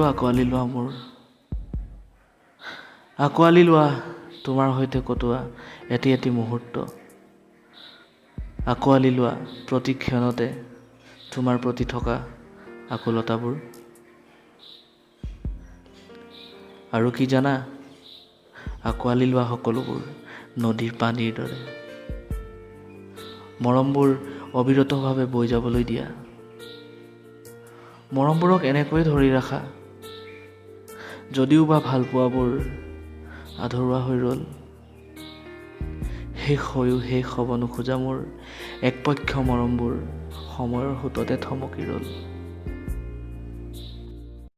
আকোৱালি লোৱা মোৰ, আকোৱালি লোৱা তোমাৰ সৈতে কটোৱা এটি এটি মুহূৰ্ত, আকোৱালি লোৱা প্ৰতি ক্ষণতে তোমাৰ প্ৰতি থকা আকুলতাবোৰ। আৰু কি জানা, আকোৱালি লোৱা সকলোবোৰ নদীৰ পানীৰ দৰে, মৰমবোৰ অবিৰতভাৱে বৈ যাবলৈ দিয়া, মৰমবোৰক এনেকৈ ধৰি ৰাখা যদিও বা ভালপোৱাবোৰ আধৰুৱা হৈ ৰ'ল, শেষ হৈও শেষ হ'ব নোখোজা মোৰ একপক্ষ মৰমবোৰ সময়ৰ সোঁততে থমকি ৰ'ল।